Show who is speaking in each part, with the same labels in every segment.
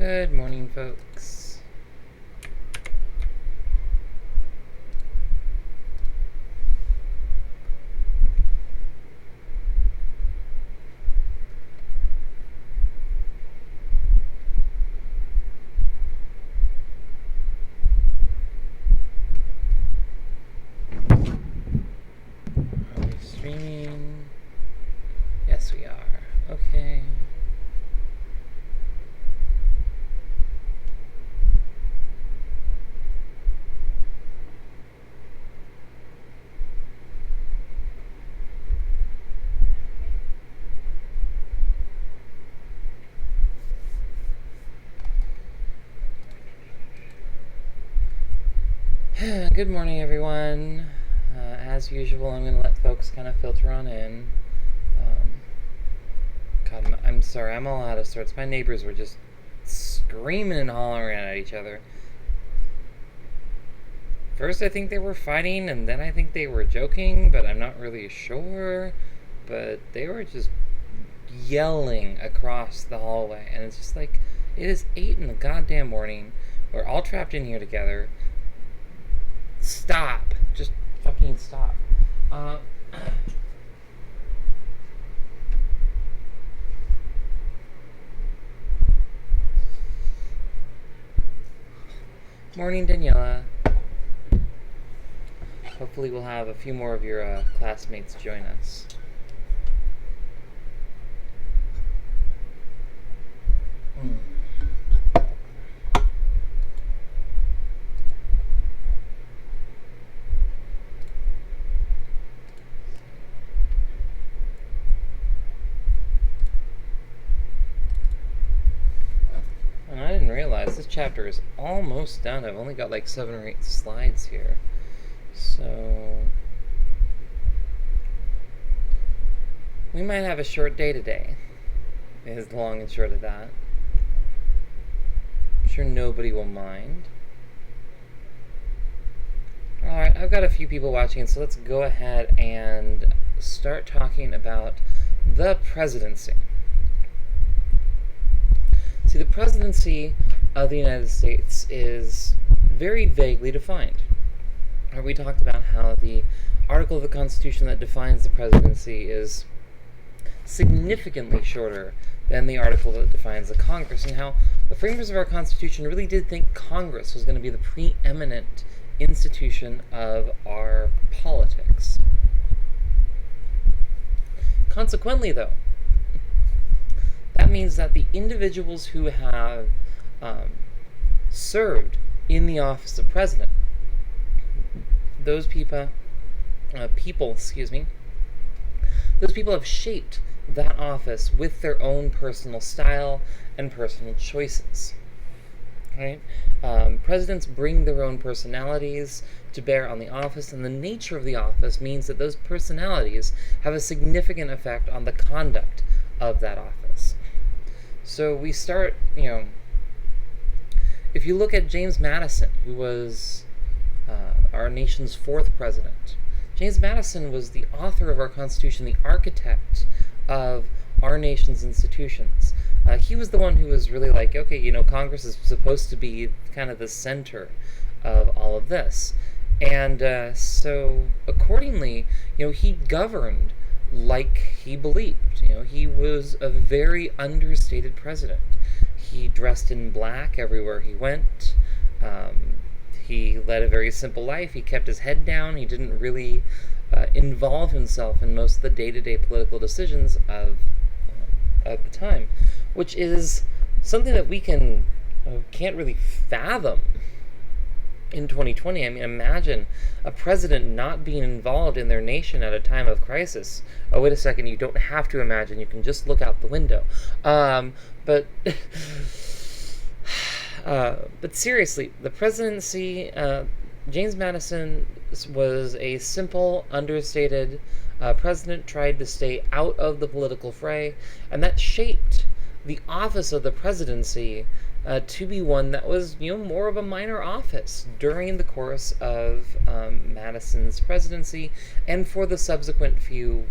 Speaker 1: Good morning, folks. Are we streaming? Yes, we are. Okay. Good morning, everyone. As usual, I'm going to let folks kind of filter on in. God, I'm sorry, I'm all out of sorts. My neighbors were just screaming and hollering at each other. First, I think they were fighting, and then I think they were joking, but I'm not really sure. But they were just yelling across the hallway, and it's just like, it is 8 in the goddamn morning. We're all trapped in here together. Stop. Just fucking stop. Morning, Daniela. Hopefully we'll have a few more of your classmates join us. And I didn't realize this chapter is almost done. I've only got like 7 or 8 slides here. So we might have a short day today, is the long and short of that. I'm sure nobody will mind. Alright, I've got a few people watching, so let's go ahead and start talking about the presidency. See, the presidency of the United States is very vaguely defined. We talked about how the article of the Constitution that defines the presidency is significantly shorter than the article that defines the Congress, and how the framers of our Constitution really did think Congress was going to be the preeminent institution of our politics. Consequently, though, that means that the individuals who have served in the office of president, those people have shaped that office with their own personal style and personal choices. Right? Presidents bring their own personalities to bear on the office, and the nature of the office means that those personalities have a significant effect on the conduct of that office. So we start, if you look at James Madison, who was our nation's 4th president. James Madison was the author of our Constitution, the architect of our nation's institutions. He was the one who was really like, okay, Congress is supposed to be kind of the center of all of this. And so accordingly, he governed like he believed. He was a very understated president. He dressed in black everywhere he went. He led a very simple life. He kept his head down. He didn't really involve himself in most of the day-to-day political decisions of the time, which is something that we can't really fathom in 2020. I mean, imagine a president not being involved in their nation at a time of crisis. Oh, wait a second. You don't have to imagine. You can just look out the window. But seriously, the presidency, James Madison was a simple, understated president, tried to stay out of the political fray, and that shaped the office of the presidency to be one that was, more of a minor office during the course of Madison's presidency and for the subsequent few,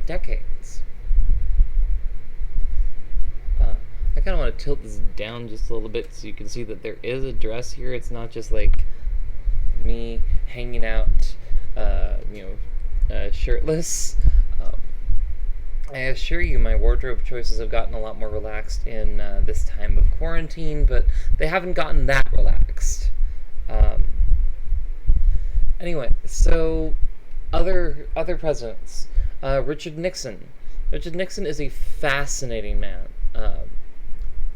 Speaker 1: decades. I kind of want to tilt this down just a little bit so you can see that there is a dress here. It's not just like me hanging out, shirtless. Um, I assure you, my wardrobe choices have gotten a lot more relaxed in this time of quarantine, but they haven't gotten that relaxed. Um, anyway, so other presidents, Richard Nixon. Richard Nixon is a fascinating man.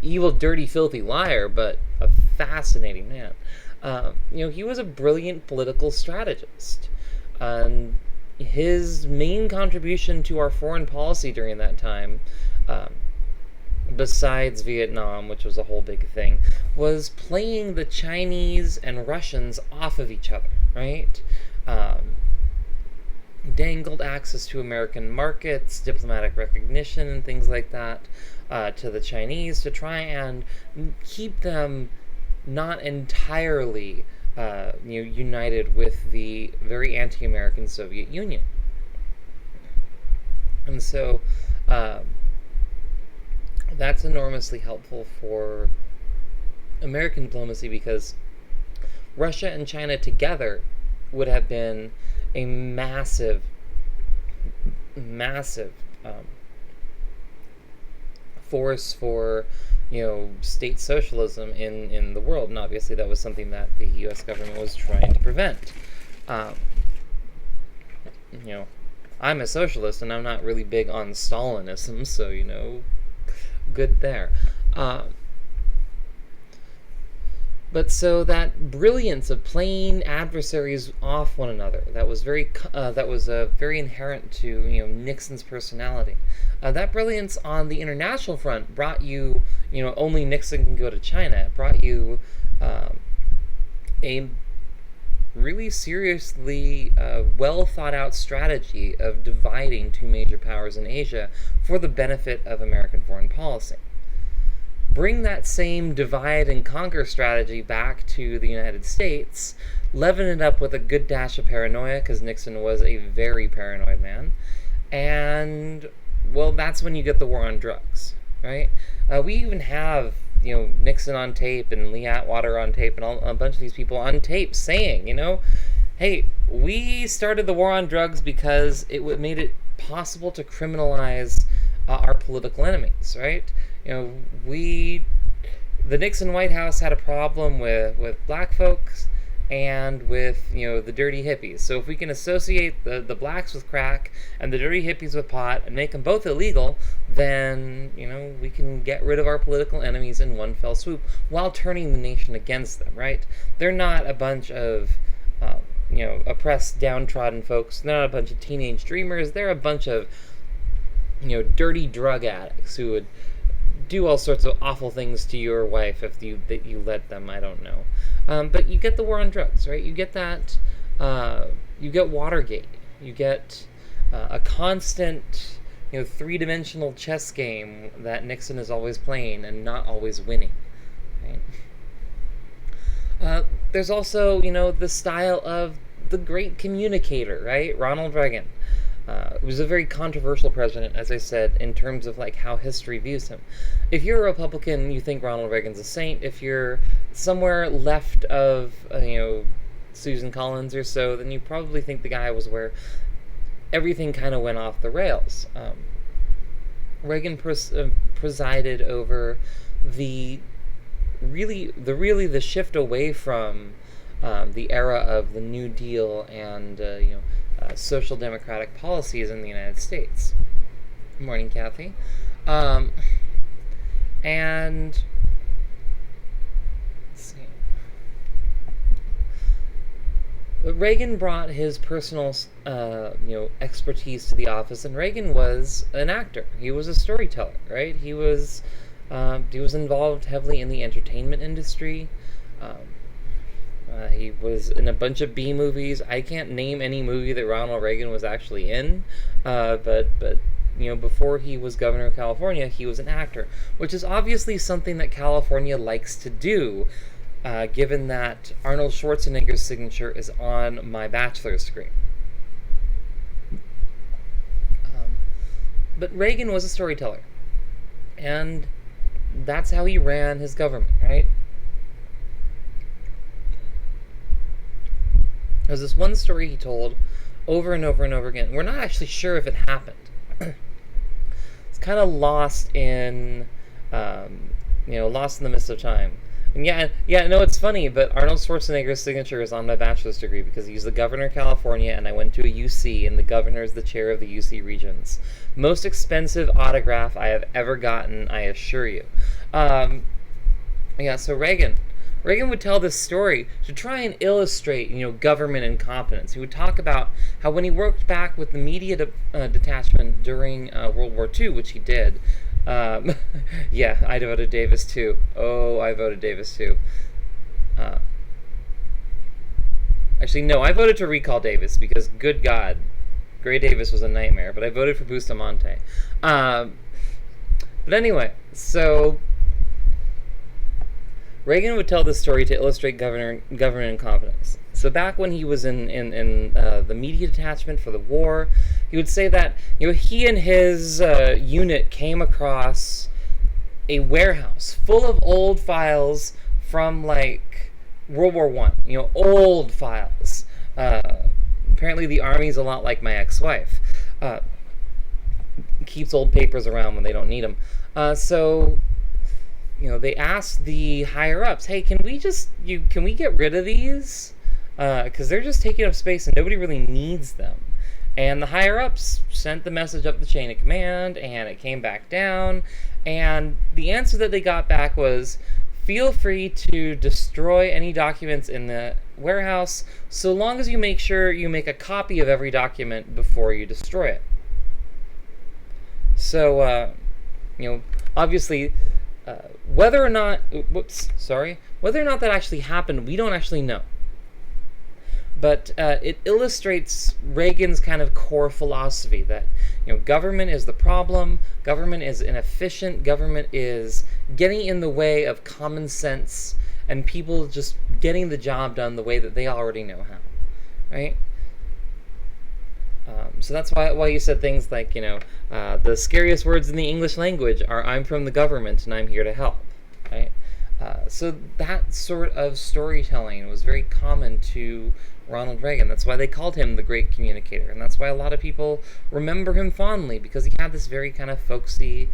Speaker 1: Evil, dirty, filthy liar, but a fascinating man. He was a brilliant political strategist. And his main contribution to our foreign policy during that time, um, besides Vietnam, which was a whole big thing, was playing the Chinese and Russians off of each other, right? Dangled access to American markets, diplomatic recognition, and things like that to the Chinese to try and keep them not entirely united with the very anti-American Soviet Union. And so that's enormously helpful for American diplomacy because Russia and China together would have been a massive force for state socialism in the world, and obviously that was something that the U.S. government was trying to prevent. Um, I'm a socialist, and I'm not really big on Stalinism, so good there. But so that brilliance of playing adversaries off one another, that was very inherent to Nixon's personality. That brilliance on the international front brought you, only Nixon can go to China. It brought you a really seriously well thought out strategy of dividing two major powers in Asia for the benefit of American foreign policy. Bring that same divide and conquer strategy back to the United States, leaven it up with a good dash of paranoia, because Nixon was a very paranoid man, and, well, that's when you get the war on drugs, right? We even have, Nixon on tape and Lee Atwater on tape and a bunch of these people on tape saying, hey, we started the war on drugs because it made it possible to criminalize our political enemies, right? The Nixon White House had a problem with black folks and with, the dirty hippies. So if we can associate the blacks with crack and the dirty hippies with pot and make them both illegal, then, we can get rid of our political enemies in one fell swoop while turning the nation against them, right? They're not a bunch of, oppressed, downtrodden folks. They're not a bunch of teenage dreamers. They're a bunch of, dirty drug addicts who would do all sorts of awful things to your wife if you let them. I don't know. But you get the war on drugs, right? You get that. You get Watergate. You get a constant, three-dimensional chess game that Nixon is always playing and not always winning. Right? There's also, the style of the great communicator, right? Ronald Reagan. Was a very controversial president, as I said, in terms of how history views him. If you're a Republican, you think Ronald Reagan's a saint. If you're somewhere left of, Susan Collins or so, then you probably think the guy was where everything kind of went off the rails. Reagan presided over the shift away from the era of the New Deal and social democratic policies in the United States. Good morning, Kathy. And let's see. But Reagan brought his personal, expertise to the office, and Reagan was an actor. He was a storyteller, right? He was involved heavily in the entertainment industry. He was in a bunch of B movies. I can't name any movie that Ronald Reagan was actually in, but before he was governor of California, he was an actor, which is obviously something that California likes to do, given that Arnold Schwarzenegger's signature is on my bachelor's degree. But Reagan was a storyteller, and that's how he ran his government, right? There's this one story he told over and over and over again. We're not actually sure if it happened. It's kind of lost in, lost in the mist of time. And no, it's funny, but Arnold Schwarzenegger's signature is on my bachelor's degree because he's the governor of California, and I went to a UC, and the governor is the chair of the UC Regents. Most expensive autograph I have ever gotten, I assure you. So Reagan would tell this story to try and illustrate, government incompetence. He would talk about how when he worked back with the media detachment during World War II, which he did. I voted Davis too. Oh, I voted Davis too. Actually, no, I voted to recall Davis because, good God, Gray Davis was a nightmare. But I voted for Bustamante. But anyway, so Reagan would tell this story to illustrate government incompetence. So back when he was in the media detachment for the war, he would say that he and his unit came across a warehouse full of old files from like World War I. Old files. Apparently, the Army's a lot like my ex-wife. Keeps old papers around when they don't need them. So they asked the higher ups, "Hey, can we get rid of these? Because they're just taking up space and nobody really needs them." And the higher ups sent the message up the chain of command, and it came back down. And the answer that they got back was, "Feel free to destroy any documents in the warehouse, so long as you make sure you make a copy of every document before you destroy it." So, obviously, whether or not that actually happened, we don't actually know. But it illustrates Reagan's kind of core philosophy that government is the problem, government is inefficient, government is getting in the way of common sense and people just getting the job done the way that they already know how, right? So that's why you said things like, the scariest words in the English language are "I'm from the government and I'm here to help," right? So that sort of storytelling was very common to Ronald Reagan. That's why they called him the great communicator, and that's why a lot of people remember him fondly, because he had this very kind of folksy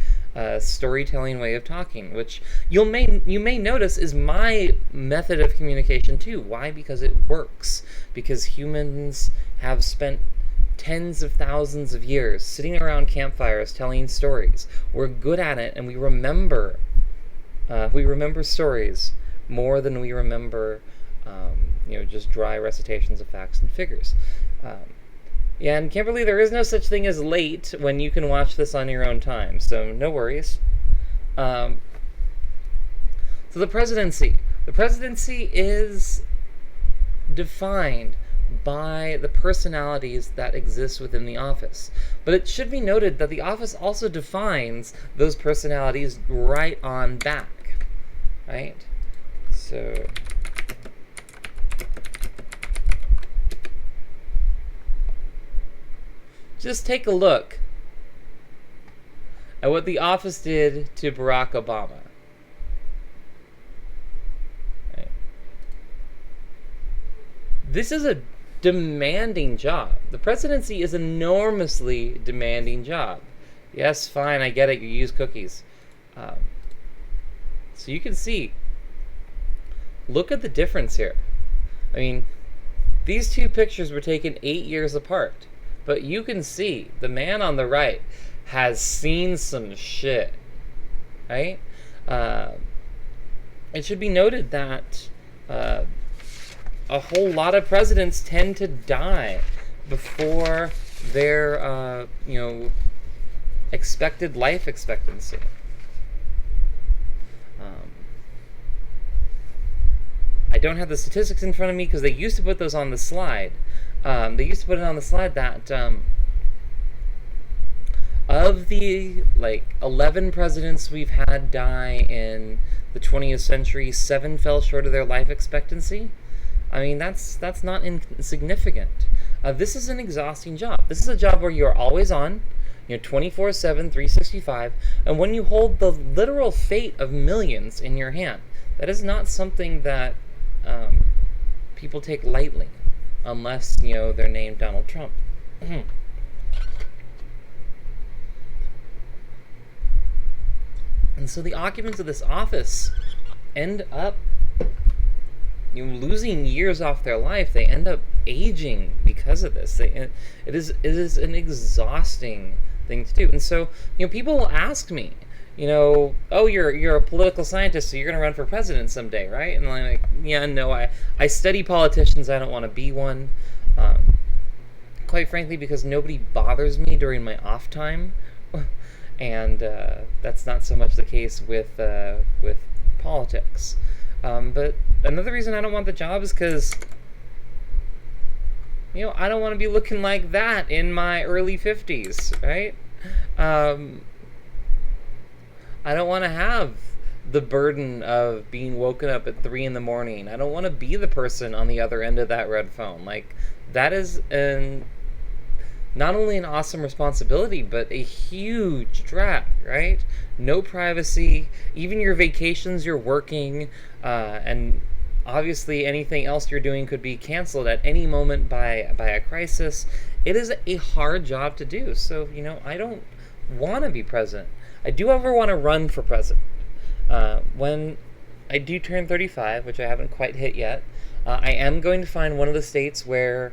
Speaker 1: storytelling way of talking, which you may notice is my method of communication too. Why? Because it works. Because humans have spent tens of thousands of years sitting around campfires telling stories. We're good at it, and we remember stories more than we remember just dry recitations of facts and figures. And Kimberly, there is no such thing as late when you can watch this on your own time, so no worries. So the presidency is defined by the personalities that exist within the office. But it should be noted that the office also defines those personalities right on back, right? So just take a look at what the office did to Barack Obama. Right. This is a demanding job. The presidency is an enormously demanding job. Yes, fine, I get it, you use cookies. So you can see, look at the difference here. I mean, these two pictures were taken 8 years apart. But you can see the man on the right has seen some shit, right? It should be noted that a whole lot of presidents tend to die before their, expected life expectancy. I don't have the statistics in front of me because they used to put those on the slide. They used to put it on the slide that of the 11 presidents we've had die in the 20th century, 7 fell short of their life expectancy. I mean, that's not insignificant. This is an exhausting job. This is a job where you're always on. 24/7, 365, and when you hold the literal fate of millions in your hand, that is not something that people take lightly, unless, they're named Donald Trump. And so the occupants of this office end up losing years off their life. They end up aging because of this. It is an exhausting thing to do. And so, people will ask me, oh, you're a political scientist, so you're going to run for president someday, right? And I'm like, yeah, no, I study politicians. I don't want to be one. Quite frankly, because nobody bothers me during my off time. And that's not so much the case with politics. But another reason I don't want the job is because, I don't want to be looking like that in my early 50s, right? I don't want to have the burden of being woken up at 3 in the morning. I don't want to be the person on the other end of that red phone. Like, that is not only an awesome responsibility, but a huge drag, right? No privacy, even your vacations, you're working, and obviously anything else you're doing could be canceled at any moment by a crisis. It is a hard job to do. So, I don't want to be president. I do ever want to run for president. When I do turn 35, which I haven't quite hit yet, I am going to find one of the states where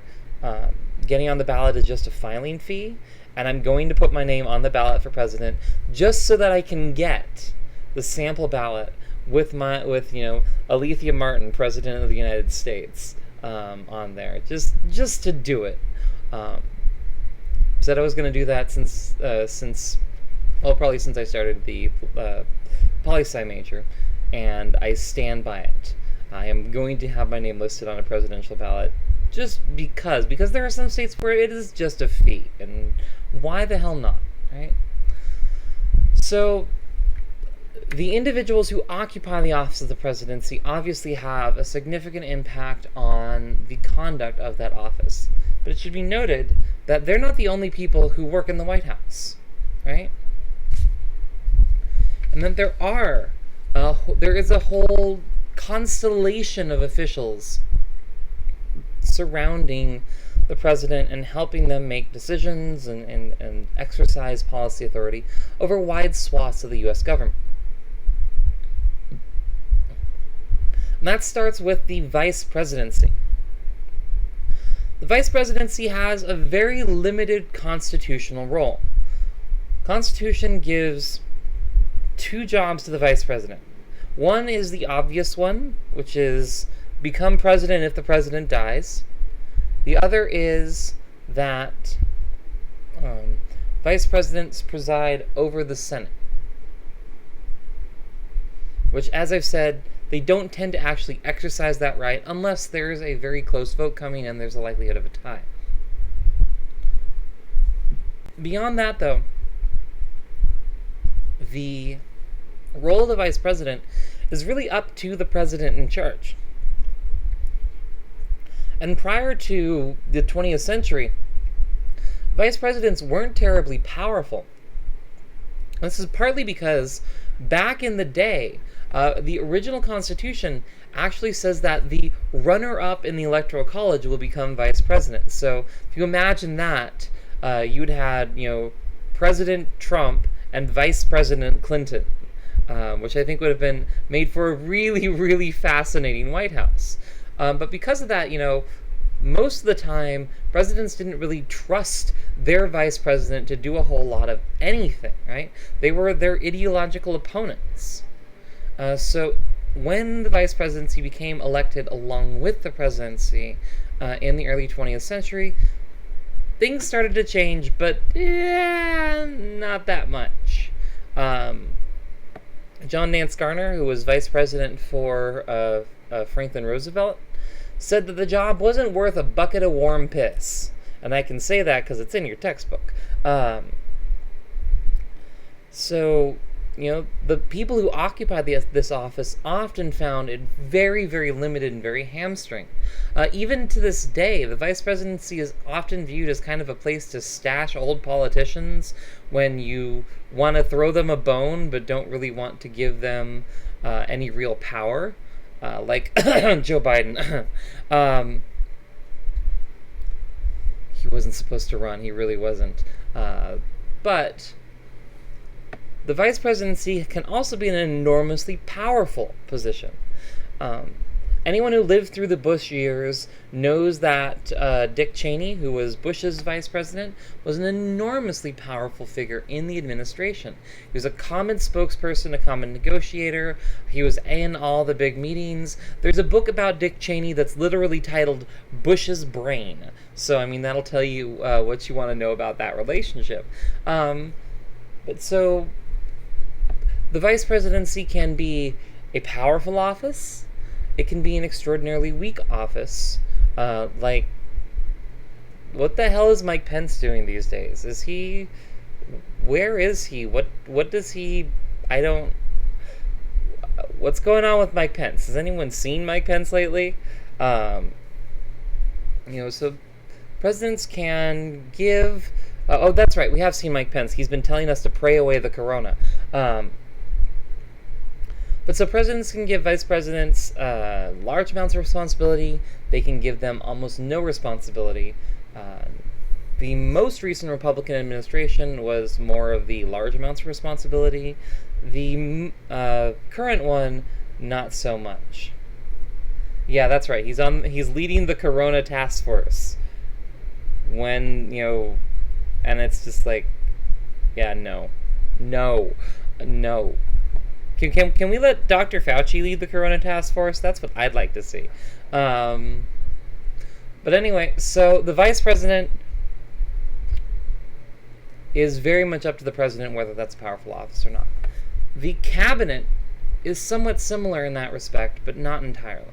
Speaker 1: getting on the ballot is just a filing fee, and I'm going to put my name on the ballot for president just so that I can get the sample ballot with Alethea Martin, President of the United States, on there, just to do it. Said I was going to do that since probably since I started the poli-sci major, and I stand by it. I am going to have my name listed on a presidential ballot just because there are some states where it is just a fee, and why the hell not, right? So the individuals who occupy the office of the presidency obviously have a significant impact on the conduct of that office. But it should be noted that they're not the only people who work in the White House, right? And that there is a whole constellation of officials surrounding the president and helping them make decisions and exercise policy authority over wide swaths of the U.S. government. And that starts with the vice presidency. The vice presidency has a very limited constitutional role. Constitution gives 2 jobs to the vice president. One is the obvious one, which is become president if the president dies. The other is that vice presidents preside over the Senate, which, as I've said, they don't tend to actually exercise that right unless there's a very close vote coming and there's a likelihood of a tie. Beyond that, though, the role of the vice president is really up to the president in charge. And prior to the 20th century, vice presidents weren't terribly powerful. This is partly because back in the day, the original Constitution actually says that the runner-up in the Electoral College will become vice president. So if you imagine that, you would have, President Trump and Vice President Clinton, which I think would have been made for a really, really fascinating White House. But because of that, most of the time, presidents didn't really trust their vice president to do a whole lot of anything, right? They were their ideological opponents. So when the vice presidency became elected along with the presidency in the early 20th century, things started to change, but not that much. John Nance Garner, who was vice president for Franklin Roosevelt, said that the job wasn't worth a bucket of warm piss. And I can say that because it's in your textbook. So, the people who occupy this office often found it very, very limited and very hamstring. Even to this day, the vice presidency is often viewed as kind of a place to stash old politicians when you want to throw them a bone but don't really want to give them any real power, like Joe Biden. He wasn't supposed to run. He really wasn't. But the vice presidency can also be an enormously powerful position. Anyone who lived through the Bush years knows that Dick Cheney, who was Bush's vice president, was an enormously powerful figure in the administration. He was a common spokesperson, a common negotiator. He was in all the big meetings. There's a book about Dick Cheney that's literally titled Bush's Brain. So, I mean, that'll tell you what you want to know about that relationship. But so, the vice presidency can be a powerful office. It can be an extraordinarily weak office. Like, what the hell is Mike Pence doing these days? Where is he? What does he, what's going on with Mike Pence? Has anyone seen Mike Pence lately? So presidents can give, oh, that's right, we have seen Mike Pence. He's been telling us to pray away the corona. But so presidents can give vice presidents large amounts of responsibility. They can give them almost no responsibility. The most recent Republican administration was more of the large amounts of responsibility. The current one, not so much. Yeah, that's right. He's leading the Corona task force. When, and it's just like, yeah, no. Can we let Dr. Fauci lead the Corona task force? That's what I'd like to see. But anyway, so the vice president is very much up to the president whether that's a powerful office or not. The cabinet is somewhat similar in that respect, but not entirely.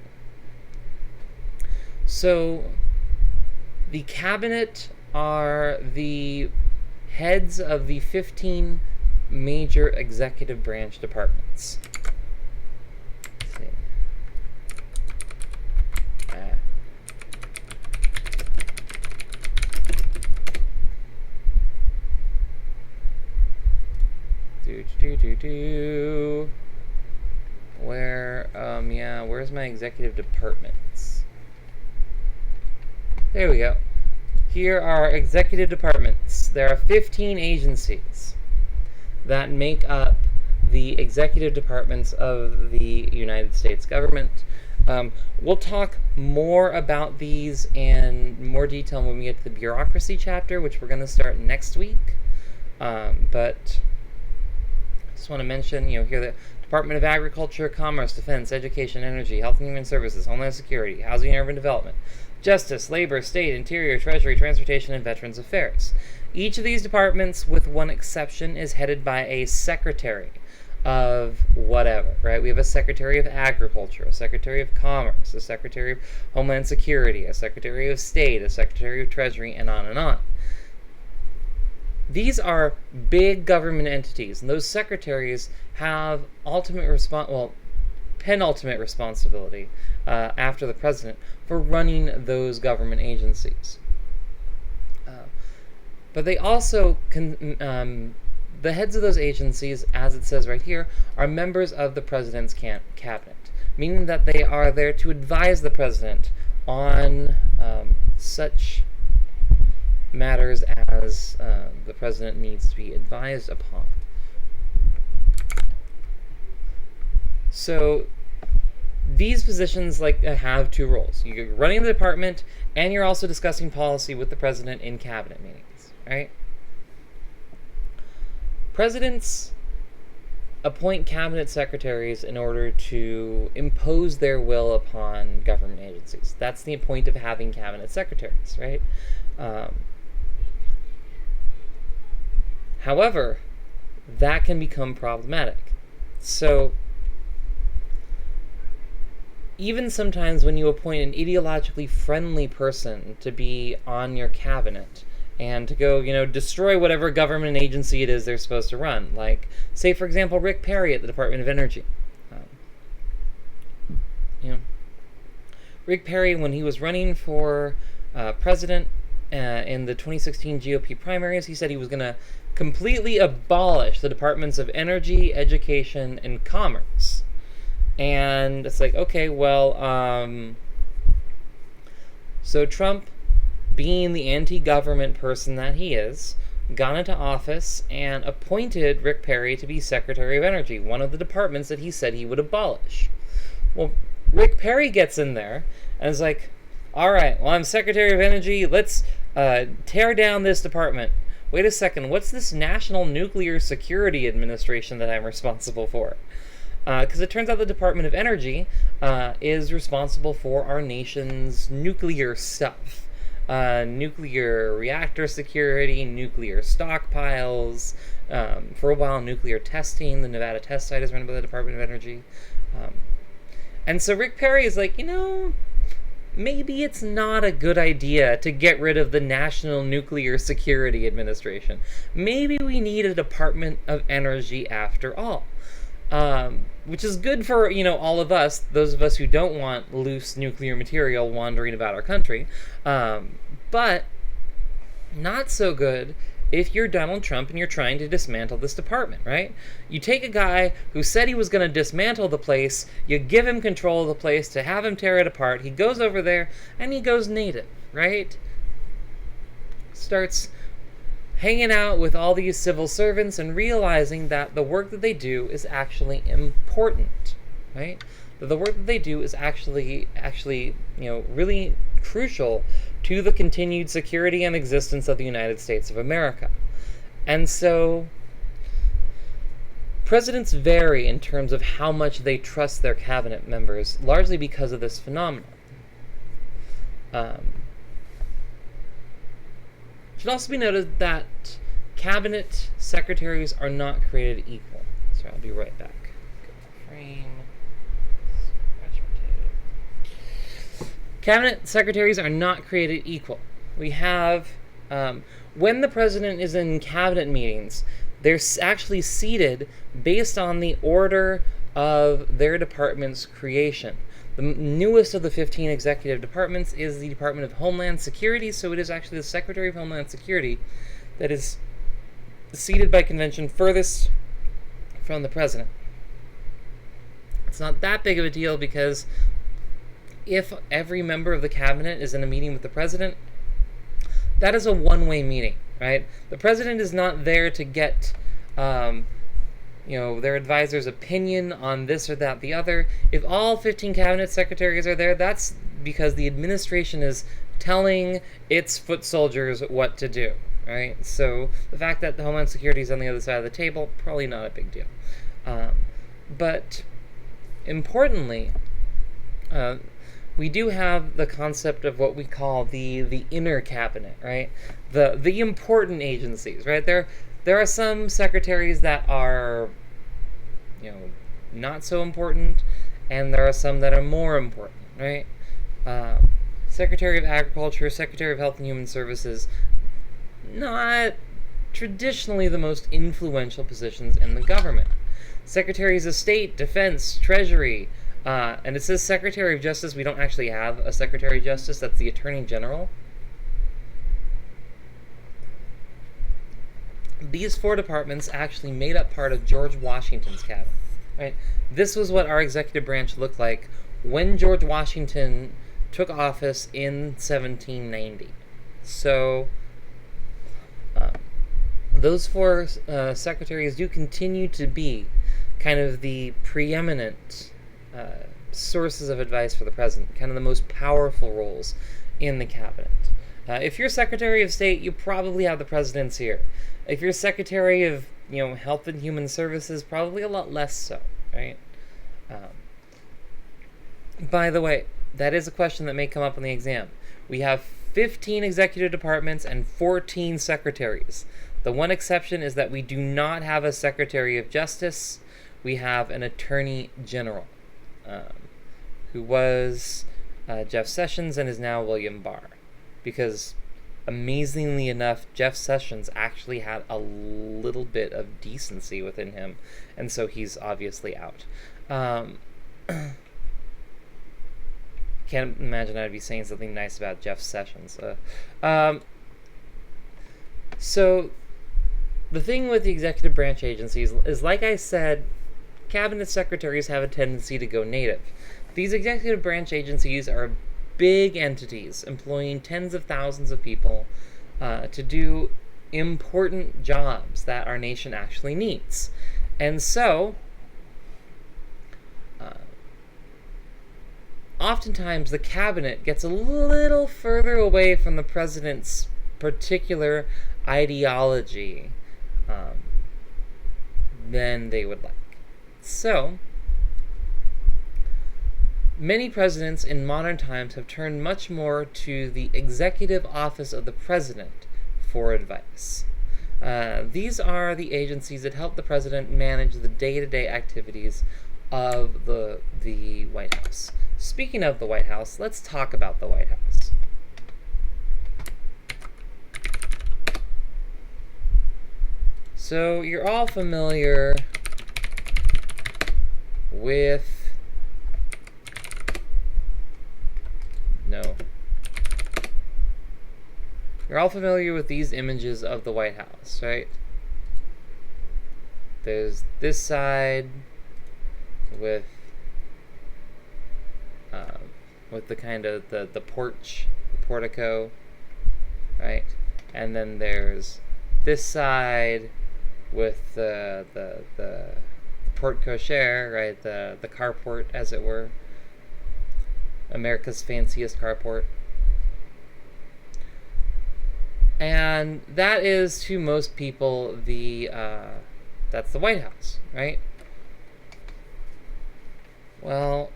Speaker 1: So the cabinet are the heads of the 15 major executive branch departments. Let's see. Where's my executive departments? There we go. Here are executive departments. There are 15 agencies that make up the executive departments of the United States government. We'll talk more about these in more detail when we get to the bureaucracy chapter, which we're going to start next week. But I just want to mention, here the Department of Agriculture, Commerce, Defense, Education, Energy, Health and Human Services, Homeland Security, Housing and Urban Development, Justice, Labor, State, Interior, Treasury, Transportation, and Veterans Affairs. Each of these departments, with one exception, is headed by a secretary of whatever, right? We have a Secretary of Agriculture, a Secretary of Commerce, a Secretary of Homeland Security, a Secretary of State, a Secretary of Treasury, and on and on. These are big government entities, and those secretaries have penultimate responsibility after the president for running those government agencies. But they also the heads of those agencies, as it says right here, are members of the president's cabinet, meaning that they are there to advise the president on such matters as the president needs to be advised upon. So these positions have two roles. You're running the department, and you're also discussing policy with the president in cabinet meetings, right? Presidents appoint cabinet secretaries in order to impose their will upon government agencies. That's the point of having cabinet secretaries, right? However, that can become problematic. So, even sometimes when you appoint an ideologically friendly person to be on your cabinet, and to go, destroy whatever government agency it is they're supposed to run. Like, say, for example, Rick Perry at the Department of Energy. You know, Rick Perry, when he was running for president in the 2016 GOP primaries, he said he was going to completely abolish the departments of energy, education, and commerce. And it's like, okay, well, so Trump, being the anti-government person that he is, got into office and appointed Rick Perry to be Secretary of Energy, one of the departments that he said he would abolish. Well, Rick Perry gets in there and is like, all right, well, I'm Secretary of Energy. Let's tear down this department. Wait a second, what's this National Nuclear Security Administration that I'm responsible for? Because it turns out the Department of Energy is responsible for our nation's nuclear stuff. Nuclear reactor security, nuclear stockpiles, for a while nuclear testing. The Nevada test site is run by the Department of Energy. And so Rick Perry is like, maybe it's not a good idea to get rid of the National Nuclear Security Administration. Maybe we need a Department of Energy after all. Which is good for, all of us, those of us who don't want loose nuclear material wandering about our country. But not so good if you're Donald Trump and you're trying to dismantle this department, right? You take a guy who said he was going to dismantle the place, you give him control of the place to have him tear it apart, he goes over there and he goes native, right? Starts hanging out with all these civil servants and realizing that the work that they do is actually important, right? That the work that they do is actually, really crucial to the continued security and existence of the United States of America. And so presidents vary in terms of how much they trust their cabinet members, largely because of this phenomenon. It should also be noted that cabinet secretaries are not created equal. So I'll be right back. Frame. Cabinet secretaries are not created equal. We have, when the president is in cabinet meetings, they're actually seated based on the order of their department's creation. The newest of the 15 executive departments is the Department of Homeland Security, so it is actually the Secretary of Homeland Security that is seated by convention furthest from the president. It's not that big of a deal because if every member of the cabinet is in a meeting with the president, that is a one-way meeting, right? The president is not there to get their advisor's opinion on this or that, the other. If all 15 cabinet secretaries are there, that's because the administration is telling its foot soldiers what to do, right? So the fact that the Homeland Security is on the other side of the table, probably not a big deal. But importantly, we do have the concept of what we call the inner cabinet, right? The important agencies, right? There are some secretaries that are, not so important, and there are some that are more important, right? Secretary of Agriculture, Secretary of Health and Human Services, not traditionally the most influential positions in the government. Secretaries of State, Defense, Treasury, and it says Secretary of Justice. We don't actually have a Secretary of Justice. That's the Attorney General. These four departments actually made up part of George Washington's cabinet. Right? This was what our executive branch looked like when George Washington took office in 1790. So those four secretaries do continue to be kind of the preeminent sources of advice for the president, kind of the most powerful roles in the cabinet. If you're Secretary of State, you probably have the president's ear. If you're Secretary of Health and Human Services, probably a lot less so, right? By the way, that is a question that may come up on the exam. We have 15 executive departments and 14 secretaries. The one exception is that we do not have a Secretary of Justice. We have an Attorney General, who was Jeff Sessions and is now William Barr. Because amazingly enough, Jeff Sessions actually had a little bit of decency within him, and so he's obviously out. Can't imagine I'd be saying something nice about Jeff Sessions. So the thing with the executive branch agencies is, like I said, cabinet secretaries have a tendency to go native. These executive branch agencies are big entities employing tens of thousands of people to do important jobs that our nation actually needs. And so, oftentimes the cabinet gets a little further away from the president's particular ideology than they would like. So, many presidents in modern times have turned much more to the executive office of the president for advice. These are the agencies that help the president manage the day-to-day activities of the White House. Speaking of the White House, let's talk about the White House. So you're all familiar with You're all familiar with these images of the White House, right? There's this side with the kind of the porch, the portico, right? And then there's this side with the porte cochere, right? The carport, as it were. America's fanciest carport. And that is, to most people, that's the White House, right? Well,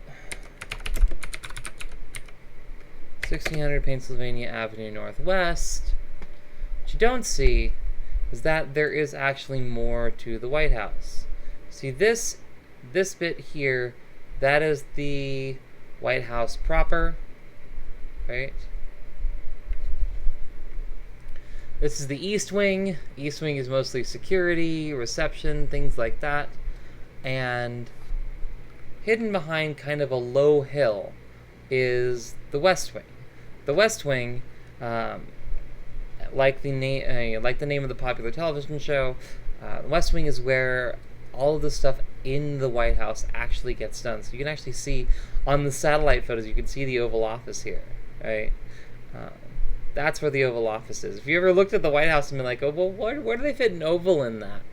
Speaker 1: 1600 Pennsylvania Avenue Northwest. What you don't see is that there is actually more to the White House. See this bit here, that is the White House proper, right? This is the East Wing. East Wing is mostly security, reception, things like that. And hidden behind kind of a low hill is the West Wing. The West Wing, like the name of the popular television show, the West Wing is where all of the stuff in the White House actually gets done. So you can actually see on the satellite photos, you can see the Oval Office here, right? That's where the Oval Office is. If you ever looked at the White House and been like, oh, well, where do they fit an oval in that?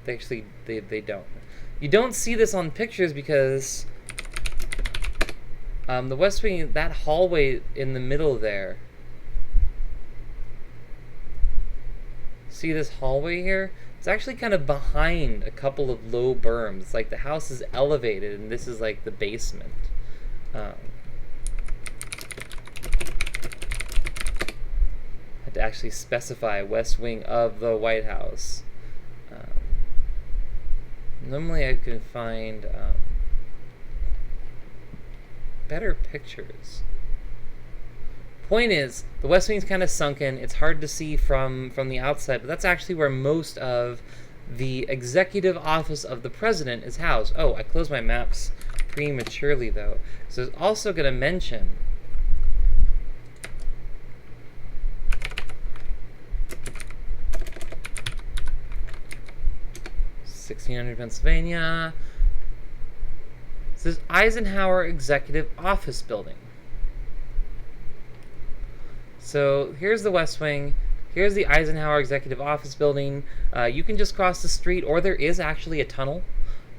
Speaker 1: They don't. You don't see this on pictures because the West Wing, that hallway in the middle there, see this hallway here? It's actually kind of behind a couple of low berms. It's like the house is elevated and this is like the basement. Had to actually specify West Wing of the White House. Normally I can find better pictures. Point is, the West Wing's kind of sunken. It's hard to see from the outside, but that's actually where most of the executive office of the president is housed. Oh, I closed my maps prematurely, though. So it's also going to mention (1600 Pennsylvania). This is Eisenhower Executive Office Building. So here's the West Wing. Here's the Eisenhower Executive Office Building. You can just cross the street, or there is actually a tunnel.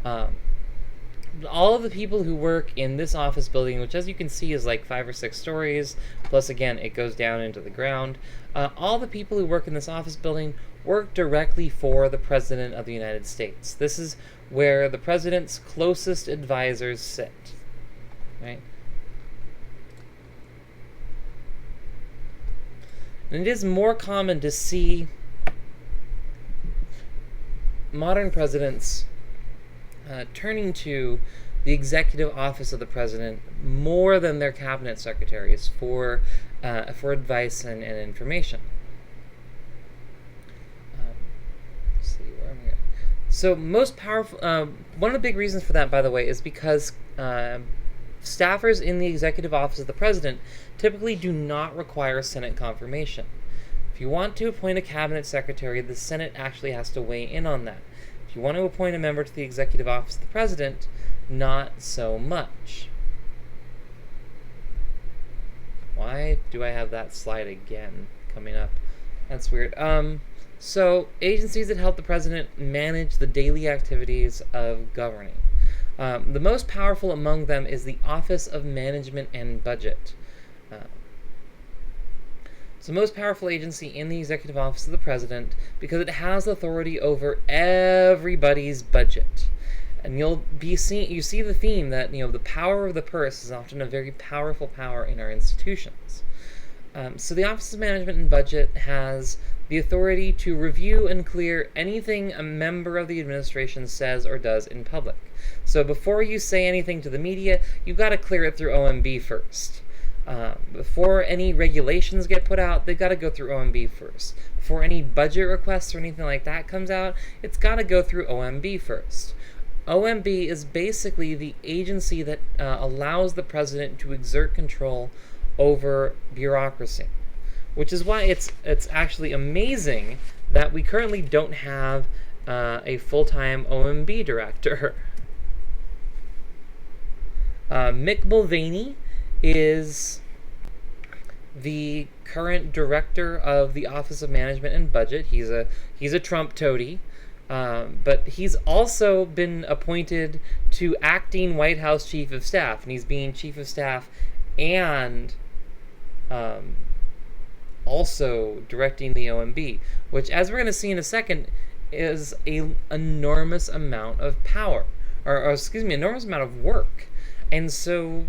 Speaker 1: All of the people who work in this office building, which as you can see is like 5 or 6 stories, plus again it goes down into the ground. All the people who work in this office building work directly for the President of the United States. This is where the President's closest advisors sit, right? And it is more common to see modern presidents turning to the executive office of the president more than their cabinet secretaries for advice and information. Let's see where I'm going. So most powerful. One of the big reasons for that, by the way, is because staffers in the executive office of the president typically do not require Senate confirmation. If you want to appoint a cabinet secretary, the Senate actually has to weigh in on that. If you want to appoint a member to the executive office of the president, not so much. Why do I have that slide again coming up? That's weird. So agencies that help the president manage the daily activities of governing. The most powerful among them is the Office of Management and Budget. It's the most powerful agency in the executive office of the president because it has authority over everybody's budget. And you see the theme that the power of the purse is often a very powerful power in our institutions. So the Office of Management and Budget has the authority to review and clear anything a member of the administration says or does in public. So before you say anything to the media, you've got to clear it through OMB first. Before any regulations get put out, they've got to go through OMB first. Before any budget requests or anything like that comes out, it's got to go through OMB first. OMB is basically the agency that allows the president to exert control over bureaucracy, which is why it's actually amazing that we currently don't have a full-time OMB director. Mick Mulvaney is the current director of the Office of Management and Budget. He's a Trump toady, but he's also been appointed to acting White House Chief of Staff, and he's being Chief of Staff and also directing the OMB, which, as we're going to see in a second, is an enormous amount of power, or enormous amount of work. And so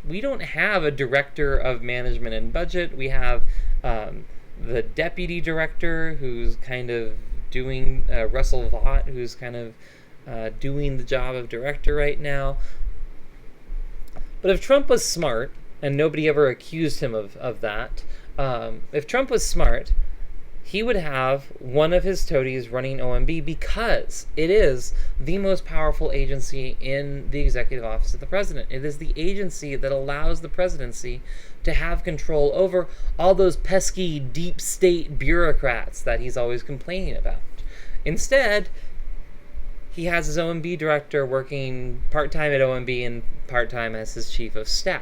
Speaker 1: we don't have a director of management and budget. We have the deputy director, who's kind of doing Russell Vought, who's kind of doing the job of director right now. But if Trump was smart, and nobody ever accused him of that, if Trump was smart, he would have one of his toadies running OMB because it is the most powerful agency in the executive office of the president. It is the agency that allows the presidency to have control over all those pesky deep state bureaucrats that he's always complaining about. Instead, he has his OMB director working part-time at OMB and part-time as his chief of staff.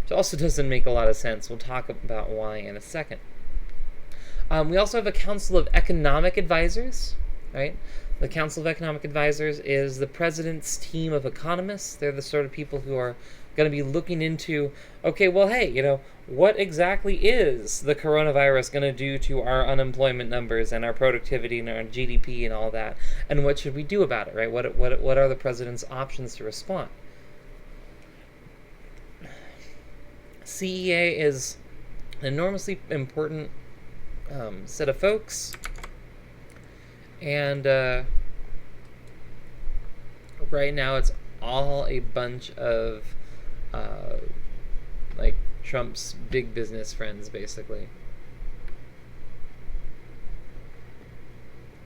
Speaker 1: Which also doesn't make a lot of sense. We'll talk about why in a second. We also have a Council of Economic Advisors, right? The Council of Economic Advisors is the president's team of economists. They're the sort of people who are going to be looking into, okay, well, hey, what exactly is the coronavirus going to do to our unemployment numbers and our productivity and our GDP and all that? And what should we do about it, right? What are the president's options to respond? CEA is an enormously important set of folks, and right now it's all a bunch of like Trump's big business friends, basically.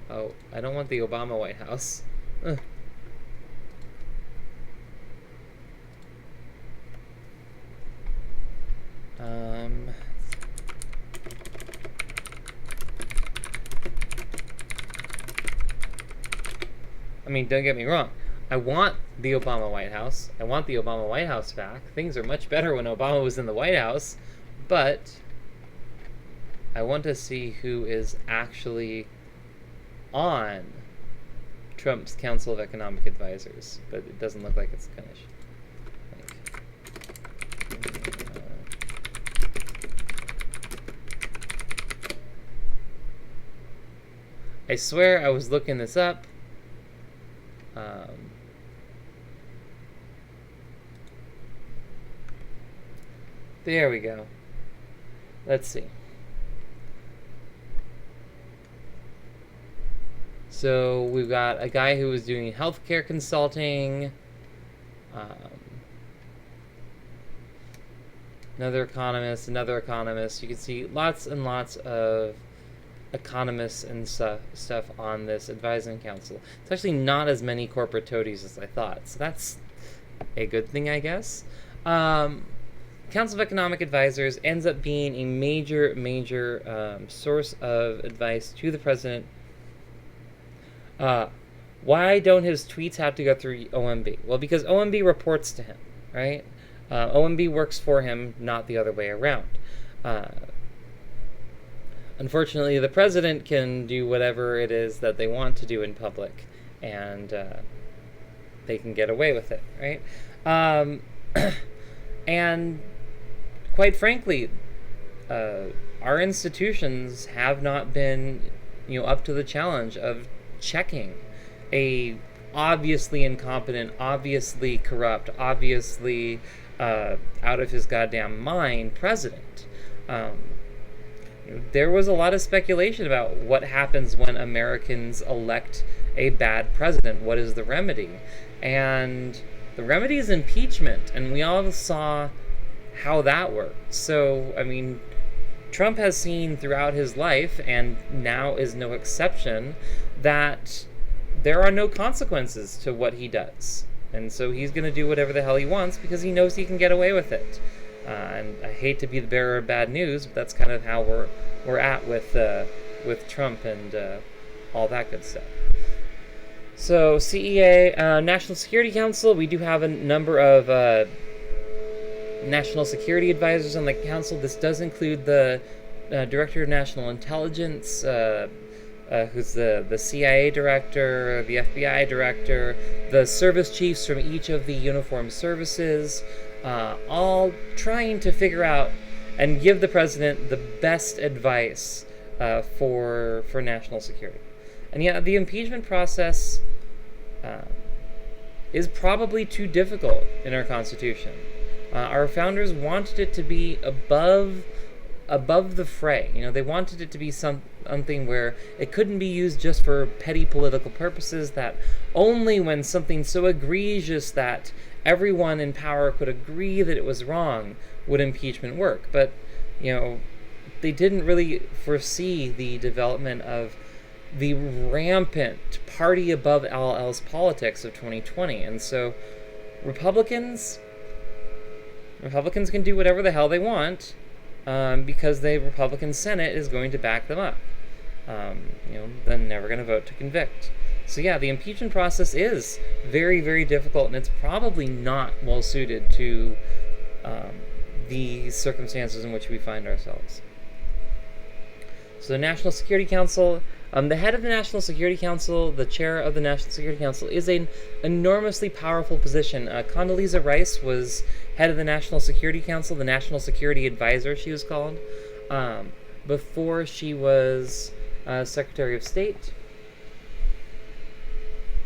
Speaker 1: Oh, I don't want the Obama White House. Ugh. I mean, don't get me wrong. I want the Obama White House. I want the Obama White House back. Things are much better when Obama was in the White House. But I want to see who is actually on Trump's Council of Economic Advisors. But it doesn't look like it's going to. I swear I was looking this up. There we go. Let's see. So we've got a guy who was doing healthcare consulting. Um, another economist. You can see lots and lots of economists and stuff on this advising council. It's actually not as many corporate toadies as I thought, so that's a good thing, I guess. Council of Economic Advisors ends up being a major source of advice to the president. Why don't his tweets have to go through OMB? Well, because OMB reports to him, right? OMB works for him, not the other way around. Unfortunately, the president can do whatever it is that they want to do in public, and they can get away with it, right? And quite frankly, our institutions have not been, up to the challenge of checking a obviously incompetent, obviously corrupt, obviously out of his goddamn mind president. There was a lot of speculation about what happens when Americans elect a bad president. What is the remedy? And the remedy is impeachment, and we all saw how that worked. So, Trump has seen throughout his life, and now is no exception, that there are no consequences to what he does. And so he's going to do whatever the hell he wants because he knows he can get away with it. And I hate to be the bearer of bad news, but that's kind of how we're at with Trump and all that good stuff. So CEA, National Security Council, we do have a number of national security advisors on the council. This does include the Director of National Intelligence, who's the CIA director, the FBI director, the service chiefs from each of the uniformed services, all trying to figure out and give the president the best advice for national security. And yeah, the impeachment process is probably too difficult in our Constitution. Our founders wanted it to be above the fray. They wanted it to be something where it couldn't be used just for petty political purposes, that only when something so egregious that everyone in power could agree that it was wrong would impeachment work. But, they didn't really foresee the development of the rampant party above all else politics of 2020. And so Republicans can do whatever the hell they want, because the Republican Senate is going to back them up. They're never going to vote to convict. So yeah, the impeachment process is very, very difficult, and it's probably not well suited to the circumstances in which we find ourselves. So the National Security Council, the head of the National Security Council, the chair of the National Security Council, is an enormously powerful position. Condoleezza Rice was head of the National Security Council, the National Security Advisor, she was called, before she was Secretary of State.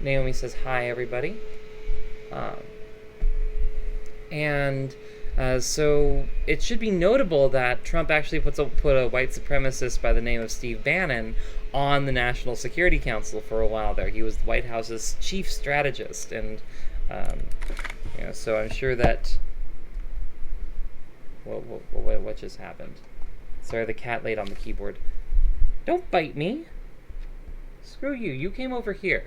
Speaker 1: Naomi says, hi, everybody. So it should be notable that Trump actually put a white supremacist by the name of Steve Bannon on the National Security Council for a while there. He was the White House's chief strategist, and so I'm sure that what just happened? Sorry, the cat laid on the keyboard. Don't bite me. Screw you. You came over here.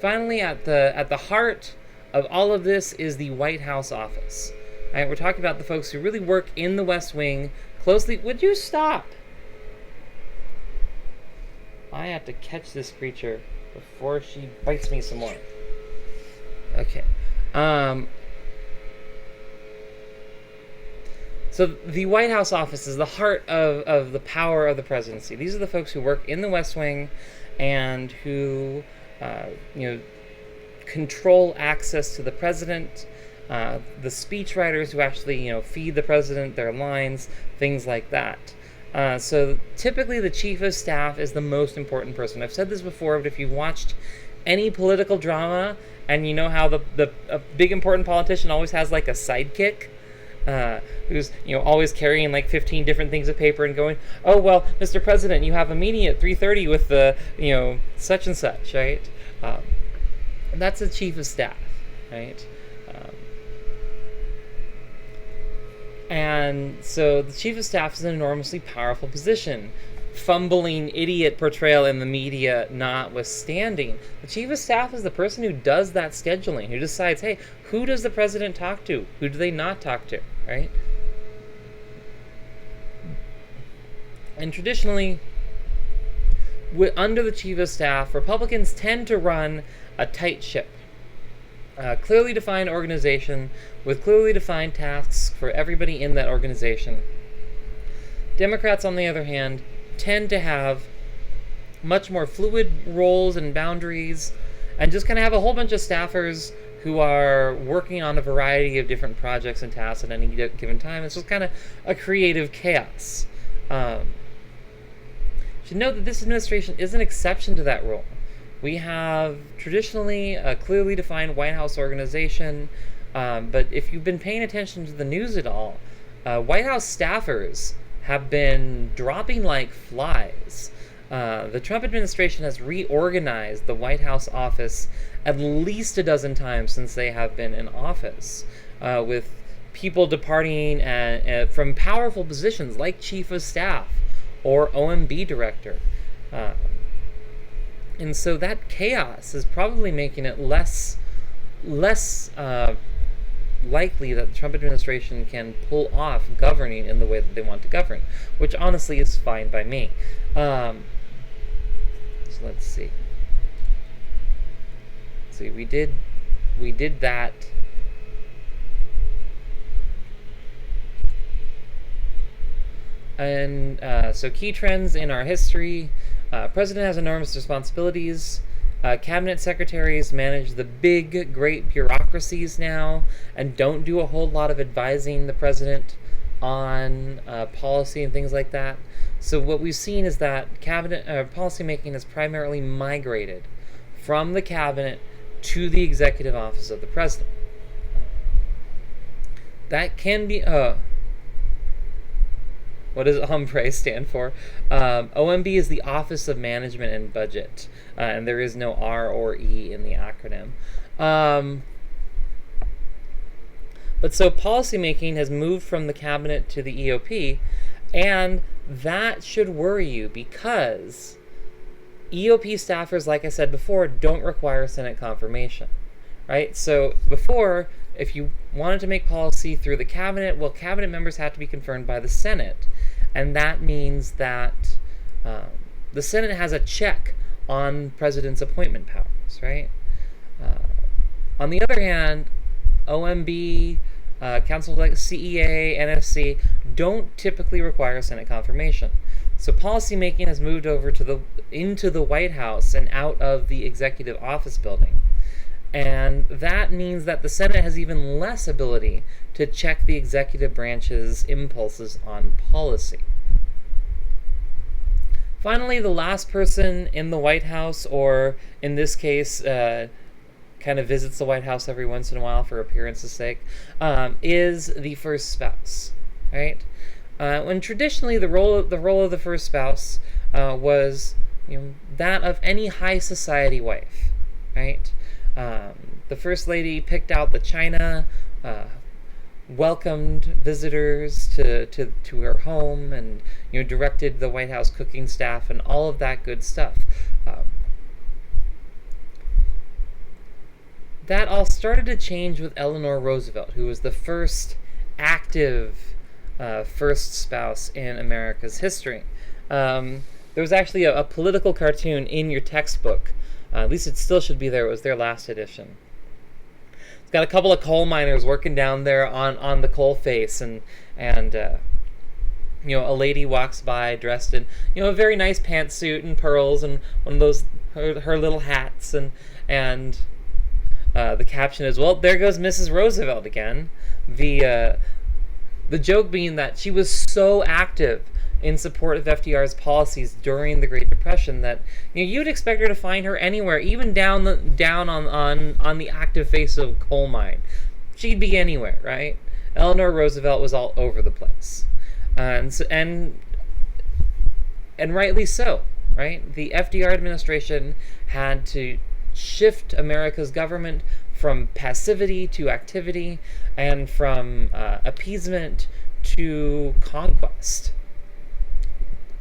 Speaker 1: Finally, at the heart of all of this is the White House office. All right, we're talking about the folks who really work in the West Wing closely. Would you stop? I have to catch this creature before she bites me some more. Okay. So the White House office is the heart of the power of the presidency. These are the folks who work in the West Wing and who, control access to the president, the speechwriters who actually, feed the president their lines, things like that. So typically the chief of staff is the most important person. I've said this before, but if you've watched any political drama and you know how a big important politician always has like a sidekick, who's always carrying like 15 different things of paper and going, oh well, Mr. President, you have a meeting at 3:30 with the such and such, right? And that's the chief of staff, right? Um, and so the chief of staff is an enormously powerful position. Fumbling idiot portrayal in the media notwithstanding, the chief of staff is the person who does that scheduling, who decides, hey, who does the president talk to? Who do they not talk to, right? And traditionally, under the chief of staff, Republicans tend to run a tight ship. Clearly defined organization with clearly defined tasks for everybody in that organization. Democrats, on the other hand, tend to have much more fluid roles and boundaries, and just kind of have a whole bunch of staffers who are working on a variety of different projects and tasks at any given time. It's just kind of a creative chaos. You should note that this administration is an exception to that rule. We have traditionally a clearly defined White House organization, but if you've been paying attention to the news at all, White House staffers have been dropping like flies. The Trump administration has reorganized the White House office at least a dozen times since they have been in office, with people departing from powerful positions like Chief of Staff or OMB Director. And so that chaos is probably making it less likely that the Trump administration can pull off governing in the way that they want to govern, which honestly is fine by me. So let's see. We did that. And so key trends in our history. President has enormous responsibilities. Cabinet secretaries manage the big, great bureaucracies now and don't do a whole lot of advising the president on policy and things like that. So what we've seen is that cabinet policymaking has primarily migrated from the cabinet to the executive office of the president. That can be... what does OMBRE stand for? OMB is the Office of Management and Budget, and there is no R or E in the acronym. But so policymaking has moved from the cabinet to the EOP, and that should worry you because EOP staffers, like I said before, don't require Senate confirmation, right? So before, if you wanted to make policy through the cabinet, well, cabinet members have to be confirmed by the Senate. And that means that the Senate has a check on president's appointment powers, right? On the other hand, OMB, councils like CEA, NFC don't typically require Senate confirmation. So policymaking has moved over into the White House and out of the executive office building. And that means that the Senate has even less ability to check the executive branch's impulses on policy. Finally, the last person in the White House, or in this case, kind of visits the White House every once in a while for appearance's sake, is the first spouse, right? When traditionally the role of the first spouse was that of any high society wife, right? The First Lady picked out the china, welcomed visitors to her home, and directed the White House cooking staff and all of that good stuff. That all started to change with Eleanor Roosevelt, who was the first active first spouse in America's history. There was actually a political cartoon in your textbook. At least it still should be there. It was their last edition. It's got a couple of coal miners working down there on the coal face, and a lady walks by dressed in a very nice pantsuit and pearls and one of those her little hats, and the caption is, well, there goes Mrs. Roosevelt again. The joke being that she was so active in support of FDR's policies during the Great Depression that you'd expect her to find her anywhere, even down on the active face of a coal mine. She'd be anywhere, right? Eleanor Roosevelt was all over the place, and rightly so, right? The FDR administration had to shift America's government from passivity to activity, and from appeasement to conquest.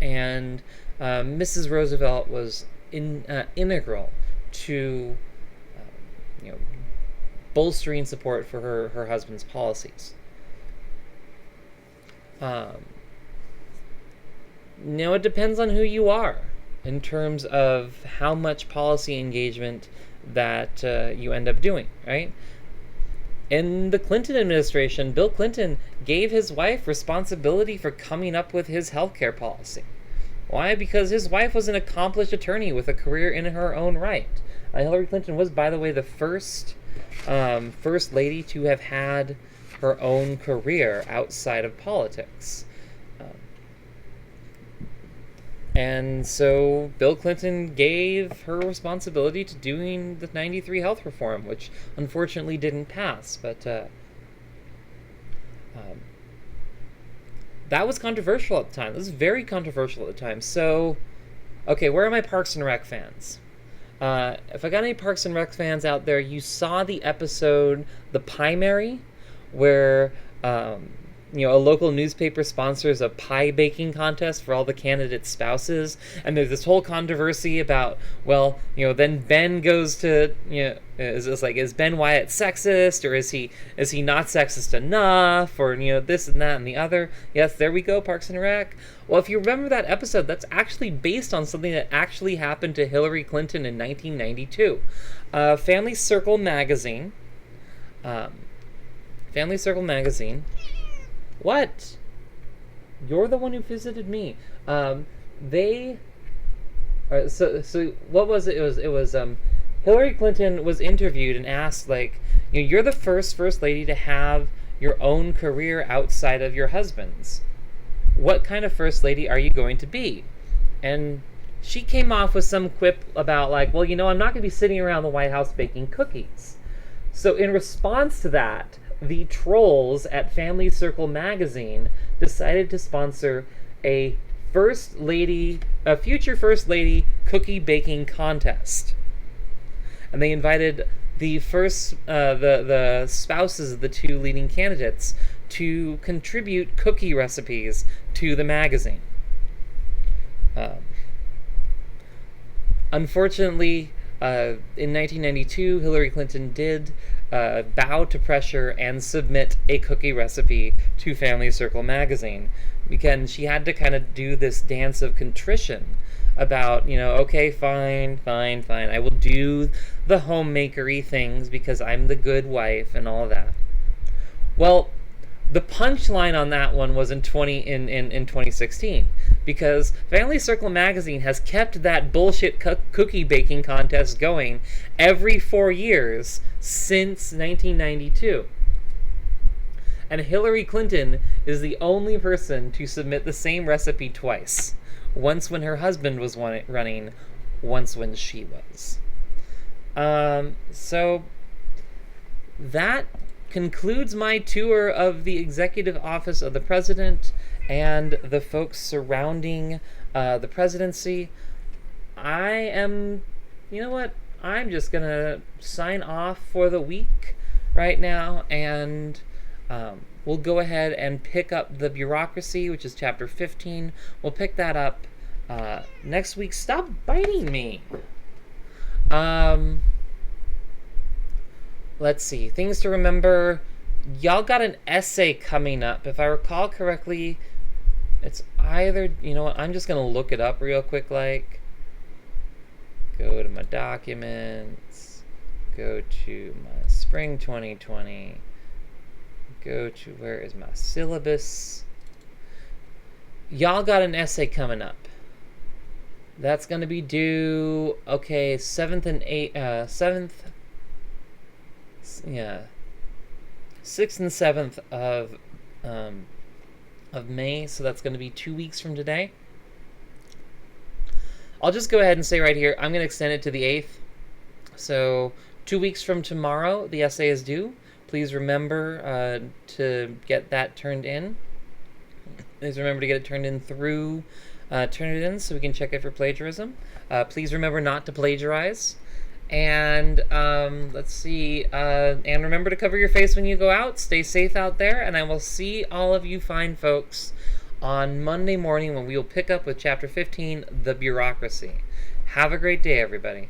Speaker 1: And Mrs. Roosevelt was integral to bolstering support for her husband's policies. It depends on who you are in terms of how much policy engagement that you end up doing, right? In the Clinton administration, Bill Clinton gave his wife responsibility for coming up with his healthcare policy. Why? Because his wife was an accomplished attorney with a career in her own right. Hillary Clinton was, by the way, the first lady to have had her own career outside of politics. And so Bill Clinton gave her responsibility to doing the 93 health reform, which unfortunately didn't pass. But that was controversial at the time. It was very controversial at the time. So, okay, where are my Parks and Rec fans? If I got any Parks and Rec fans out there, you saw the episode The Primary, where a local newspaper sponsors a pie baking contest for all the candidates' spouses, and there's this whole controversy about, then Ben goes to, is Ben Wyatt sexist, or is he not sexist enough, or this and that and the other? Yes, there we go, Parks and Rec. Well, if you remember that episode, that's actually based on something that actually happened to Hillary Clinton in 1992. Family Circle magazine. What? You're the one who visited me. So what was it? It was Hillary Clinton was interviewed and asked, you're the first lady to have your own career outside of your husband's. What kind of first lady are you going to be? And she came off with some quip about I'm not going to be sitting around the White House baking cookies. So in response to that, the trolls at Family Circle magazine decided to sponsor a future first lady cookie baking contest, and they invited the spouses of the two leading candidates to contribute cookie recipes to the magazine. Unfortunately, in 1992, Hillary Clinton did bow to pressure and submit a cookie recipe to Family Circle magazine, because she had to kind of do this dance of contrition about, okay, fine, I will do the homemakery things because I'm the good wife and all that. Well, the punchline on that one was in 2016, because Family Circle magazine has kept that bullshit cookie baking contest going every 4 years since 1992. And Hillary Clinton is the only person to submit the same recipe twice. Once when her husband was running, once when she was. So that concludes my tour of the executive office of the president and the folks surrounding the presidency. I'm just gonna sign off for the week right now, and we'll go ahead and pick up the bureaucracy, which is chapter 15. We'll pick that up next week. Stop biting me. Let's see. Things to remember. Y'all got an essay coming up. If I recall correctly, it's either... I'm just going to look it up real quick, Go to my documents. Go to my spring 2020. Go to where is my syllabus. Y'all got an essay coming up. That's going to be due, 6th and 7th of May, so that's going to be 2 weeks from today. I'll just go ahead and say right here, I'm going to extend it to the 8th. So 2 weeks from tomorrow, the essay is due. Please remember to get that turned in. Please remember to get it turned in through Turnitin so we can check it for plagiarism. Please remember not to plagiarize. And let's see. And remember to cover your face when you go out. Stay safe out there. And I will see all of you fine folks on Monday morning when we will pick up with Chapter 15, The Bureaucracy. Have a great day, everybody.